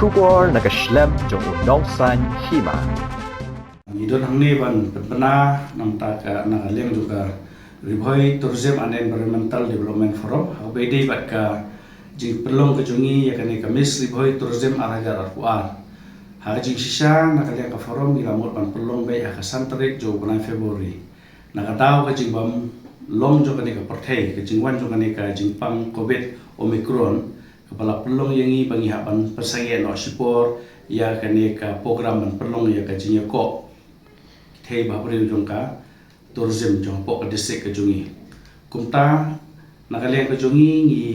Kubor nakaslem jong unongsan hima. Idon hangni ban pena nang taka nakaleng juga Ribhoi Tourism and Environmental Development Forum habedi bat ka jing pelong kejungi yakani kamis Ribhoi Tourism aragar arpuar ha jing sisa nakaleng ka forum ilamut ban pelong bai ha santarik jo bulan Februari nakadaw ka jing bam long jo kani ka perthai ka jing wan jo kani ka jing pang covid omicron kepala pelong yangi bangi haban persangian no sipor ya kani ka program ban pelong ya ka jing ko thei babri jongka tourism jong po ka district ka jungi kumta nakaleng ka jungi ngi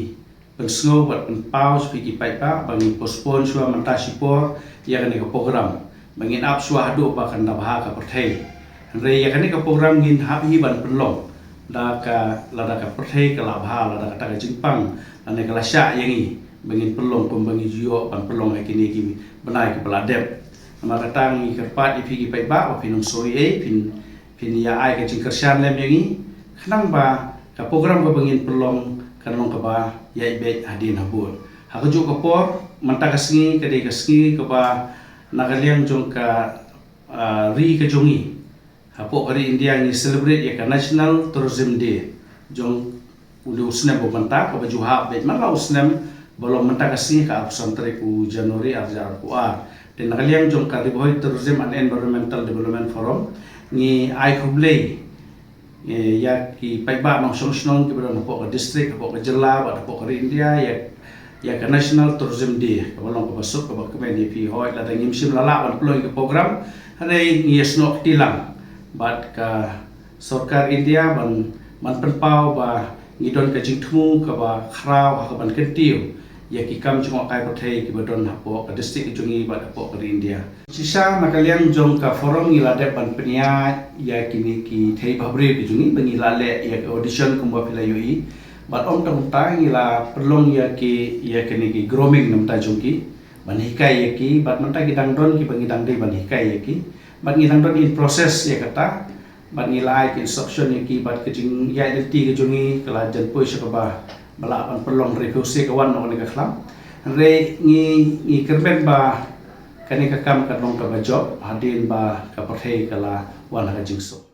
pensngo bat pause piki paipa bangi postpone sua manta sipor ya kani ka program bangin up sua hadu ba kan baha ka perthai re ya kani ka program ngin habi ban pelong da ka lada ka perthai ka labha lada ka jingpang ane ka lasya yangi bangin pelong pembangi jio ban pelong kini ki benai ke peladep maka tang kerpat ipigi paiba wa pinung soi pin ya ai ke jingkersian lem yangi khnang ba ka program ka bangin pelong kanong ka ba ya ibe hadin habur ha ka ju ka por manta ka sngi ka de ka sngi ka ba nagaliang jong ka ri ka jongi ha po kari India ni celebrate ya ka National Tourism Day jong udu usnem bo manta ka ba ju ha be man la usnem belum mentang kasih ke Santarik Januari arjar kuar dan nakaliang jong ka Ribhoi Tourism and Environmental Development Forum ni ai khublei ya ki paiba nong song ki bron po ka district po ka jilla ba po ka India ya ka National Tourism Day ka bolong ka basuk ka ba ka ni pi hoi la dangim sim lala ban ploy ka program hanai ni snok tilang bat ka sarkar India ban penpau ba ngidon ka jingthmu ka ba khrau ka ban kentiu ya kikam cuma kai perthai ki badon hapo ka district jungi ba hapo ka India sisa nakaliang jong ka forum ngilade ban penia ya kini ki thei babri ki jungi bangi lale ya audition kumba pila yui bat om ta ngila perlong ya kini ki grooming namta jungki ban hikai ya ki bat manta gidang don ki bangi dang dei ban hikai ya ki bat ngidang don in process ya kata bat ngilai ki instruction ya ki bat kejing ya identity ki jungi kala jan poi sakaba balapan pelong refuse kawan no ni kaklam re ngi kerben ba kani kakam kanong ka job hadin ba ka perthai kala wan ka jingso